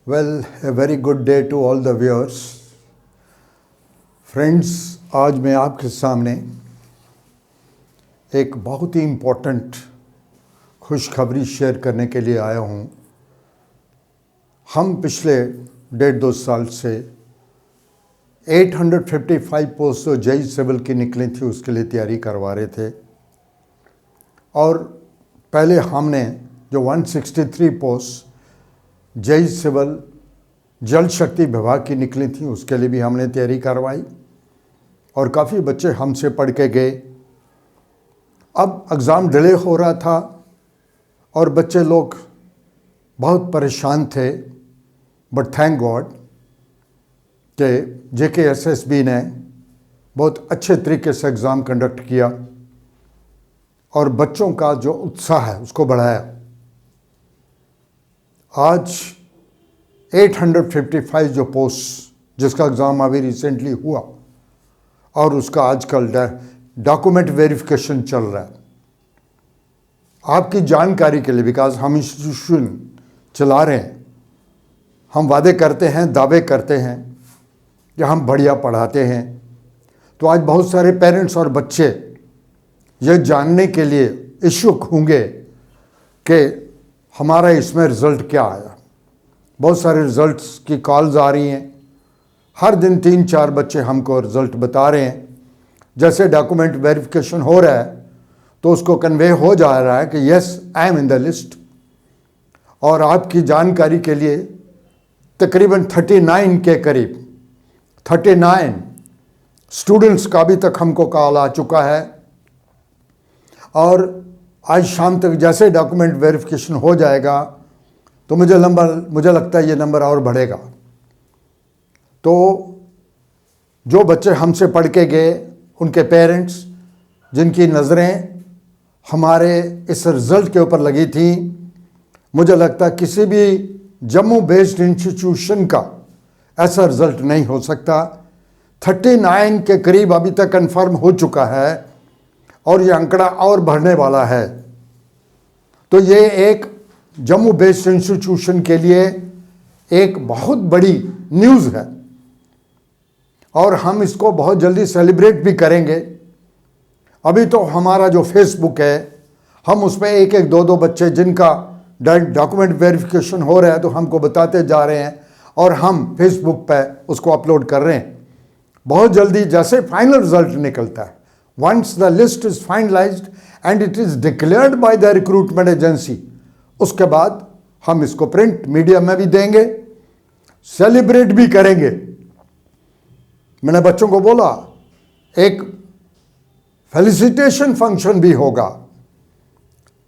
Well, a very good day to all the viewers. Friends, आज मैं आपके सामने एक बहुत ही इम्पोर्टेंट खुशखबरी शेयर करने के लिए आया हूँ। हम पिछले 1.5-2 साल से 855 पोस्ट जो जेई सिविल की निकली थी उसके लिए तैयारी करवा रहे थे, और पहले हमने जो 163 पोस्ट जेई सिविल जल शक्ति विभाग की निकली थी उसके लिए भी हमने तैयारी करवाई, और काफ़ी बच्चे हमसे पढ़ के गए। अब एग्ज़ाम डिले हो रहा था और बच्चे लोग बहुत परेशान थे, बट थैंक गॉड कि JKSSB ने बहुत अच्छे तरीके से एग्ज़ाम कंडक्ट किया और बच्चों का जो उत्साह है उसको बढ़ाया। आज 855 जो पोस्ट जिसका एग्ज़ाम अभी रिसेंटली हुआ और उसका आजकल डॉक्यूमेंट वेरिफिकेशन चल रहा है। आपकी जानकारी के लिए, बिकॉज हम इंस्टीट्यूशन चला रहे हैं, हम वादे करते हैं, दावे करते हैं कि हम बढ़िया पढ़ाते हैं, तो आज बहुत सारे पेरेंट्स और बच्चे ये जानने के लिए इच्छुक होंगे कि हमारा इसमें रिज़ल्ट क्या आया। बहुत सारे रिज़ल्ट्स की कॉल्स आ रही हैं, हर दिन 3-4 बच्चे हमको रिज़ल्ट बता रहे हैं। जैसे डॉक्यूमेंट वेरिफिकेशन हो रहा है तो उसको कन्वे हो जा रहा है कि yes I am in the list. और आपकी जानकारी के लिए तकरीबन 39 के करीब 39 स्टूडेंट्स का अभी तक हमको कॉल आ चुका है, और आज शाम तक जैसे डॉक्यूमेंट वेरिफिकेशन हो जाएगा तो मुझे लगता है ये नंबर और बढ़ेगा। तो जो बच्चे हमसे पढ़ के गए, उनके पेरेंट्स जिनकी नज़रें हमारे इस रिज़ल्ट के ऊपर लगी थी, मुझे लगता है किसी भी जम्मू बेस्ड इंस्टीट्यूशन का ऐसा रिज़ल्ट नहीं हो सकता। 39 के करीब अभी तक कंफर्म हो चुका है और ये आंकड़ा और बढ़ने वाला है। तो ये एक जम्मू बेस्ड इंस्टीट्यूशन के लिए एक बहुत बड़ी न्यूज़ है और हम इसको बहुत जल्दी सेलिब्रेट भी करेंगे। अभी तो हमारा जो फेसबुक है, हम उसमें एक दो बच्चे जिनका डॉक्यूमेंट वेरिफिकेशन हो रहा है तो हमको बताते जा रहे हैं, और हम फेसबुक पे उसको अपलोड कर रहे हैं। बहुत जल्दी जैसे फाइनल रिजल्ट निकलता है, once the list is finalised and it is declared by the recruitment agency, उसके बाद हम इसको प्रिंट मीडिया में भी देंगे, सेलिब्रेट भी करेंगे। मैंने बच्चों को बोला एक फेलिसिटेशन फंक्शन भी होगा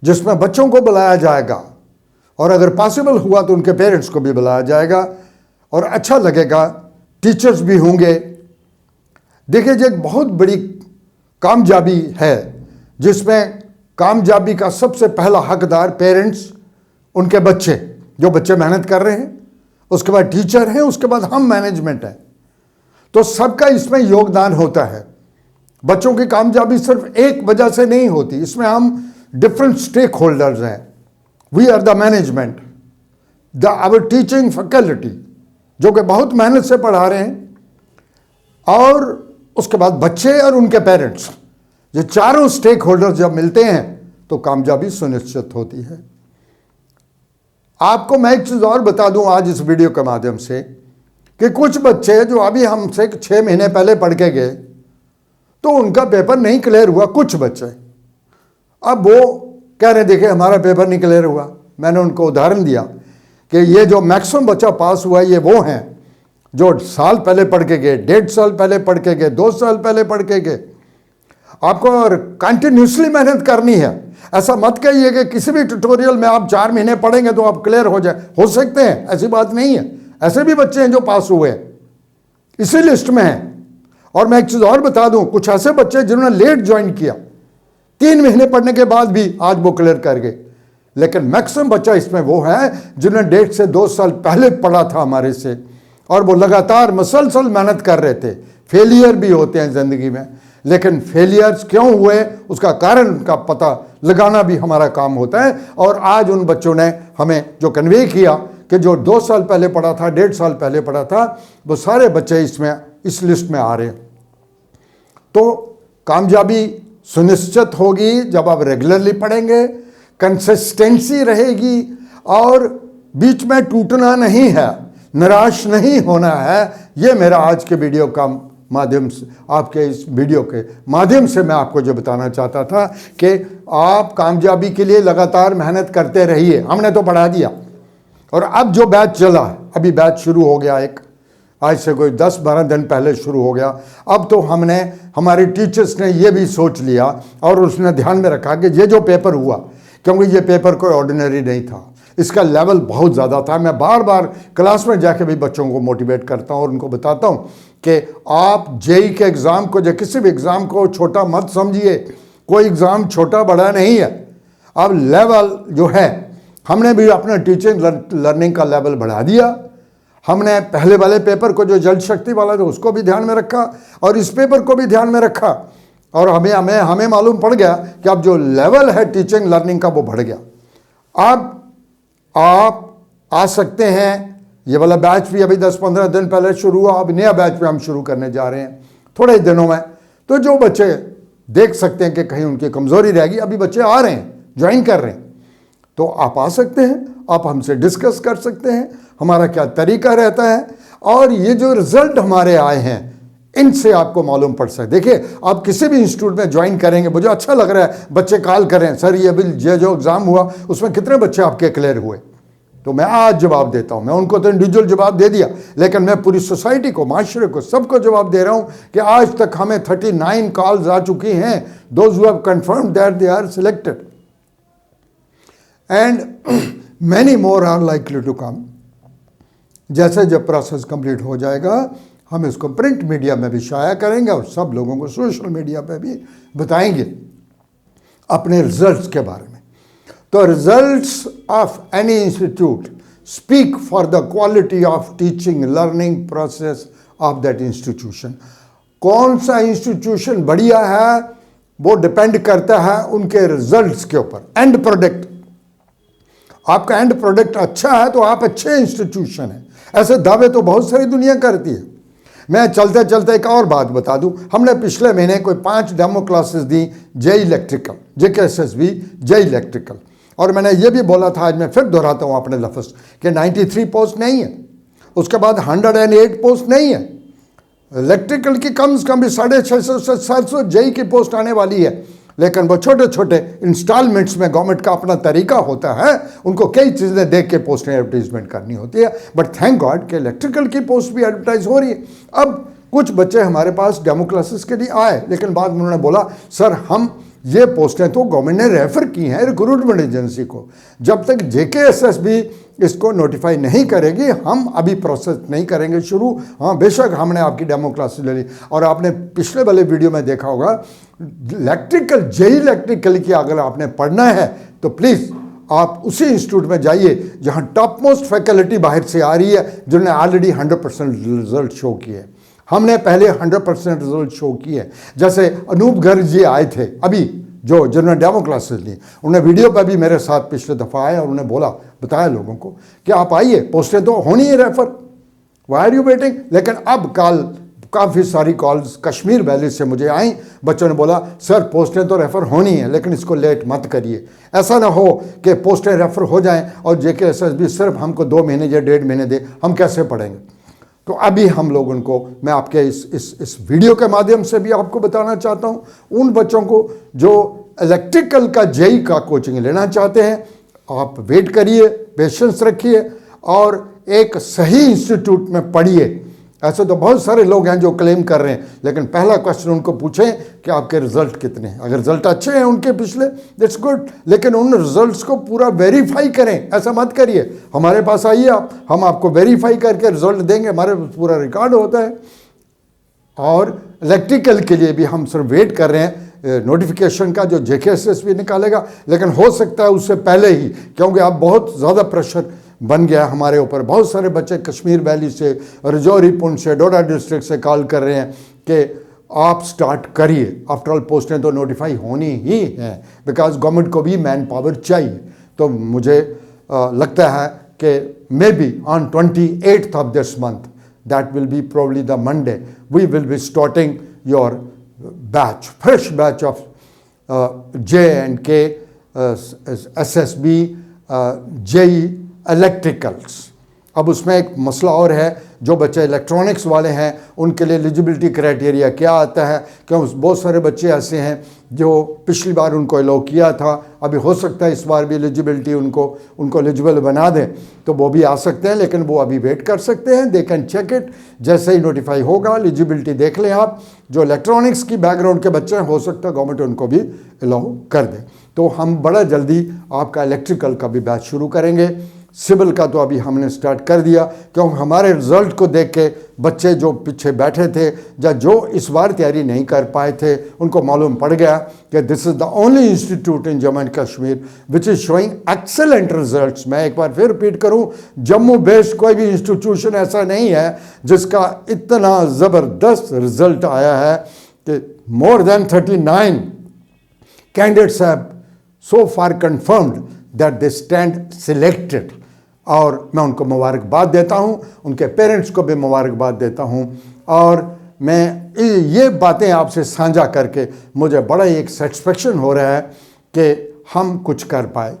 जिसमें बच्चों को बुलाया जाएगा, और अगर पॉसिबल हुआ तो उनके पेरेंट्स को भी बुलाया जाएगा और अच्छा लगेगा, टीचर्स भी होंगे। देखिए, ये एक बहुत बड़ी कामयाबी है जिसमें कामयाबी का सबसे पहला हकदार पेरेंट्स, उनके बच्चे, जो बच्चे मेहनत कर रहे हैं, उसके बाद टीचर हैं, उसके बाद हम मैनेजमेंट है। तो सबका इसमें योगदान होता है। बच्चों की कामयाबी सिर्फ एक वजह से नहीं होती, इसमें हम डिफरेंट स्टेक होल्डर्स हैं। We are the management, our teaching faculty जो कि बहुत मेहनत से पढ़ा रहे हैं, और उसके बाद बच्चे और उनके पेरेंट्स, ये चारों स्टेक होल्डर्स जब मिलते हैं तो कामयाबी सुनिश्चित होती है। आपको मैं एक चीज़ और बता दूं आज इस वीडियो के माध्यम से कि कुछ बच्चे जो अभी हमसे 6 महीने पहले पढ़ के गए तो उनका पेपर नहीं क्लियर हुआ। कुछ बच्चे अब वो कह रहे देखे हमारा पेपर नहीं क्लियर हुआ। मैंने उनको उदाहरण दिया कि ये जो मैक्सिमम बच्चा पास हुआ ये वो हैं जो साल पहले पढ़ के गए, 1.5 साल पहले पढ़ के गए, 2 साल पहले पढ़ के गए। आपको कंटिन्यूसली मेहनत करनी है। ऐसा मत कहिए कि किसी भी ट्यूटोरियल में आप 4 महीने पढ़ेंगे तो आप क्लियर हो जाए। हो सकते हैं, ऐसी बात नहीं है, ऐसे भी बच्चे हैं जो पास हुए हैं, इसी लिस्ट में हैं। और मैं एक चीज़ और बता दूं, कुछ ऐसे बच्चे जिन्होंने लेट ज्वाइन किया, 3 महीने पढ़ने के बाद भी आज वो क्लियर कर गए। लेकिन मैक्सिमम बच्चा इसमें वो है जिन्होंने 1.5 से 2 साल पहले पढ़ा था हमारे से, और वो लगातार मसलसल मेहनत कर रहे थे। फेलियर भी होते हैं ज़िंदगी में, लेकिन फेलियर्स क्यों हुए उसका कारण का पता लगाना भी हमारा काम होता है। और आज उन बच्चों ने हमें जो कन्वे किया कि जो 2 साल पहले पढ़ा था, 1.5 साल पहले पढ़ा था, वो सारे बच्चे इस लिस्ट में आ रहे हैं। तो कामयाबी सुनिश्चित होगी जब आप रेगुलरली पढ़ेंगे, कंसिस्टेंसी रहेगी और बीच में टूटना नहीं है, निराश नहीं होना है। ये मेरा आज के वीडियो का माध्यम से, आपके इस वीडियो के माध्यम से मैं आपको जो बताना चाहता था कि आप कामयाबी के लिए लगातार मेहनत करते रहिए। हमने तो पढ़ा दिया और अब जो बैच चला, अभी बैच शुरू हो गया, एक आज से कोई 10-12 दिन पहले शुरू हो गया। अब तो हमारे टीचर्स ने ये भी सोच लिया और उसने ध्यान में रखा कि ये जो पेपर हुआ, क्योंकि ये पेपर कोई ऑर्डिनरी नहीं था, इसका लेवल बहुत ज़्यादा था। मैं बार बार क्लास में जाके भी बच्चों को मोटिवेट करता हूँ और उनको बताता हूँ कि आप जेई के एग्ज़ाम को या किसी भी एग्ज़ाम को छोटा मत समझिए। कोई एग्ज़ाम छोटा बड़ा नहीं है। अब लेवल जो है, हमने भी अपना टीचिंग लर्निंग का लेवल बढ़ा दिया। हमने पहले वाले पेपर को जो जल शक्ति वाला था उसको भी ध्यान में रखा और इस पेपर को भी ध्यान में रखा और हमें मालूम पड़ गया कि अब जो लेवल है टीचिंग लर्निंग का वो बढ़ गया। अब आप आ सकते हैं। ये वाला बैच भी अभी 10-15 दिन पहले शुरू हुआ, अब नया बैच भी हम शुरू करने जा रहे हैं थोड़े दिनों में। तो जो बच्चे देख सकते हैं कि कहीं उनकी कमज़ोरी रहेगी, अभी बच्चे आ रहे हैं, ज्वाइन कर रहे हैं, तो आप आ सकते हैं, आप हमसे डिस्कस कर सकते हैं हमारा क्या तरीका रहता है। और ये जो रिज़ल्ट हमारे आए हैं इनसे आपको मालूम पड़ सकता है। देखिए, आप किसी भी इंस्टीट्यूट में ज्वाइन करेंगे, मुझे अच्छा लग रहा है बच्चे कॉल करें, सर ये जो एग्ज़ाम हुआ उसमें कितने बच्चे आपके क्लियर हुए, तो मैं आज जवाब देता हूं। मैं उनको तो इंडिविजुअल जवाब दे दिया, लेकिन मैं पूरी सोसाइटी को, माशरे को, सबको जवाब दे रहा हूं कि आज तक हमें 39 कॉल्स आ चुकी हैं, those who have confirmed that they are selected and many more are likely to come. जैसे जब प्रोसेस कंप्लीट हो जाएगा हम इसको प्रिंट मीडिया में भी शाया करेंगे और सब लोगों को सोशल मीडिया पे भी बताएंगे अपने रिजल्ट्स के बारे में। तो results of any institute speak for the quality of teaching learning process of that institution. कौन सा इंस्टीट्यूशन बढ़िया है वो डिपेंड करता है उनके रिजल्ट्स के ऊपर। एंड प्रोडक्ट, आपका एंड प्रोडक्ट अच्छा है तो आप अच्छे इंस्टीट्यूशन हैं, ऐसे दावे तो बहुत सारी दुनिया करती है। मैं चलते चलते एक और बात बता दूं, हमने पिछले महीने कोई 5 डेमो क्लासेस दी JE electrical, JKSSB JE electrical, और मैंने ये भी बोला था, आज मैं फिर दोहराता हूँ अपने लफ्ज़ कि 93 पोस्ट नहीं है, उसके बाद 108 पोस्ट नहीं है। इलेक्ट्रिकल की कम से कम भी 650 से 700 जेई की पोस्ट आने वाली है, लेकिन वो छोटे छोटे इंस्टॉलमेंट्स में गवर्नमेंट का अपना तरीका होता है, उनको कई चीज़ें देख के पोस्ट एडवर्टीजमेंट करनी होती है। बट थैंक गॉड कि इलेक्ट्रिकल की पोस्ट भी एडवर्टाइज हो रही है। अब कुछ बच्चे हमारे पास डेमो क्लासेस के लिए आए, लेकिन बाद में उन्होंने बोला सर हम ये पोस्टें तो गवर्नमेंट ने रेफर की हैं रिक्रूटमेंट एजेंसी को, जब तक JKSSB इसको नोटिफाई नहीं करेगी हम अभी प्रोसेस नहीं करेंगे शुरू। हाँ बेशक हमने आपकी डेमो क्लासेस ले ली, और आपने पिछले वाले वीडियो में देखा होगा इलेक्ट्रिकल जेई इलेक्ट्रिकल की अगर आपने पढ़ना है तो प्लीज़ आप उसी इंस्टीट्यूट में जाइए जहाँ टॉप मोस्ट फैकल्टी बाहर से आ रही है, जिन्होंने ऑलरेडी 100% रिजल्ट शो किए। हमने पहले 100% रिजल्ट शो किए। जैसे अनूप गर्ग जी आए थे अभी, जिन्होंने डेमो क्लासेस ली, उन्होंने वीडियो पर भी मेरे साथ पिछले दफ़ा आए और उन्होंने बोला, बताया लोगों को कि आप आइए, पोस्टें तो होनी है refer, why are you waiting. लेकिन अब कल काफ़ी सारी कॉल्स कश्मीर वैली से मुझे आई, बच्चों ने बोला सर पोस्टें तो रेफ़र होनी है लेकिन इसको लेट मत करिए, ऐसा ना हो कि पोस्टें रेफ़र हो जाएं और JKSSB सिर्फ हमको 2 महीने या 1.5 महीने दे, हम कैसे पढ़ेंगे। तो अभी हम लोग उनको, मैं आपके इस वीडियो के माध्यम से भी आपको बताना चाहता हूँ, उन बच्चों को जो इलेक्ट्रिकल का जेई का कोचिंग लेना चाहते हैं, आप वेट करिए, पेशेंस रखिए और एक सही इंस्टीट्यूट में पढ़िए। ऐसे तो बहुत सारे लोग हैं जो क्लेम कर रहे हैं, लेकिन पहला क्वेश्चन उनको पूछें कि आपके रिजल्ट कितने हैं। अगर रिजल्ट अच्छे हैं उनके पिछले, दैट्स गुड, लेकिन उन रिजल्ट्स को पूरा वेरीफाई करें। ऐसा मत करिए, हमारे पास आइए आप, हम आपको वेरीफाई करके रिजल्ट देंगे, हमारे पास पूरा रिकॉर्ड होता है। और इलेक्ट्रिकल के लिए भी हम सिर्फ वेट कर रहे हैं नोटिफिकेशन का जो JKSSB निकालेगा, लेकिन हो सकता है उससे पहले ही, क्योंकि अब बहुत ज़्यादा प्रेशर बन गया हमारे ऊपर। बहुत सारे बच्चे कश्मीर वैली से, रजौरी, पुंछ से, डोडा डिस्ट्रिक्ट से कॉल कर रहे हैं कि आप स्टार्ट करिए। आफ्टर ऑल पोस्टें तो नोटिफाई होनी ही हैं, बिकॉज गवर्नमेंट को भी मैन पावर चाहिए। तो मुझे लगता है कि maybe on 28th of this month, that will be probably the Monday, we will be starting your batch, fresh batch of J&K SSB JE electricals. अब उसमें एक मसला और है, जो बच्चे इलेक्ट्रॉनिक्स वाले हैं उनके लिए एलिजिबिलिटी क्राइटेरिया क्या आता है, क्योंकि बहुत सारे बच्चे ऐसे हैं जो पिछली बार उनको अलाउ किया था, अभी हो सकता है इस बार भी एलिजिबिलिटी उनको एलिजिबल बना दें, तो वो भी आ सकते हैं, लेकिन वो अभी वेट कर सकते हैं। दे कैन चेक इट, जैसे ही नोटिफाई होगा एलिजिबिलिटी देख लें आप। जो इलेक्ट्रॉनिक्स की बैकग्राउंड के बच्चे हैं, हो सकता है गवर्नमेंट उनको भी अलाउ कर दे। तो हम बड़ा जल्दी आपका इलेक्ट्रिकल का भी बैच शुरू करेंगे। सिविल का तो अभी हमने स्टार्ट कर दिया, क्योंकि हमारे रिजल्ट को देख के बच्चे जो पीछे बैठे थे या जो इस बार तैयारी नहीं कर पाए थे, उनको मालूम पड़ गया कि this is the only institute in Jammu and Kashmir which is showing excellent results. मैं एक बार फिर रिपीट करूं, जम्मू बेस्ड कोई भी इंस्टीट्यूशन ऐसा नहीं है जिसका इतना ज़बरदस्त रिजल्ट आया है कि more than 39 candidates have so far confirmed that they stand selected. और मैं उनको मुबारकबाद देता हूँ, उनके पेरेंट्स को भी मुबारकबाद देता हूँ। और मैं ये बातें आपसे साझा करके मुझे बड़ा एक सेटिस्फेक्शन हो रहा है कि हम कुछ कर पाए,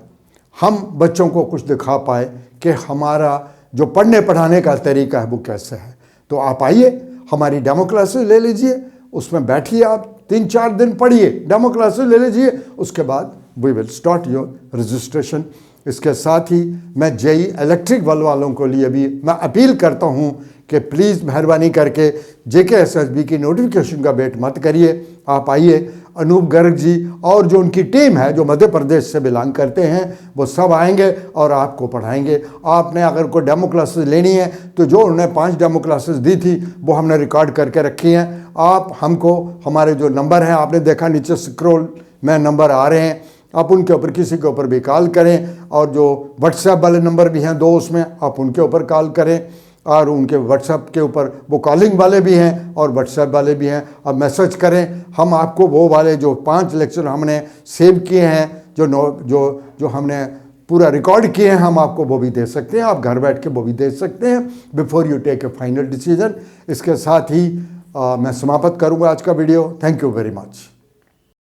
हम बच्चों को कुछ दिखा पाए कि हमारा जो पढ़ने पढ़ाने का तरीका है वो कैसे है। तो आप आइए, हमारी डेमो क्लासेस ले लीजिए, उसमें बैठिए, आप 3-4 दिन पढ़िए, डेमो क्लासेस ले लीजिए, उसके बाद we will start your registration. इसके साथ ही मैं JE इलेक्ट्रिक वालों को लिए भी मैं अपील करता हूं कि प्लीज़ मेहरबानी करके JK SSB की नोटिफिकेशन का वेट मत करिए, आप आइए। अनूप गर्ग जी और जो उनकी टीम है, जो मध्य प्रदेश से बिलोंग करते हैं, वो सब आएंगे और आपको पढ़ाएंगे। आपने अगर कोई डेमो क्लासेस लेनी है तो जो उन्होंने 5 डेमो क्लासेस दी थी वो हमने रिकॉर्ड करके रखी हैं। आप हमको, हमारे जो नंबर हैं आपने देखा नीचे स्क्रॉल में नंबर आ रहे हैं, आप उनके ऊपर किसी के ऊपर भी कॉल करें। और जो व्हाट्सएप वाले नंबर भी हैं 2, उसमें आप उनके ऊपर कॉल करें। और उनके व्हाट्सएप के ऊपर वो कॉलिंग वाले भी हैं और व्हाट्सएप वाले भी हैं, अब मैसेज करें। हम आपको वो वाले जो 5 लेक्चर हमने सेव किए हैं, जो हमने पूरा रिकॉर्ड किए हैं, हम आपको वो भी दे सकते हैं। आप घर बैठ के वो भी दे सकते हैं before you take a final decision. इसके साथ ही मैं समाप्त करूँगा आज का video. Thank you very much.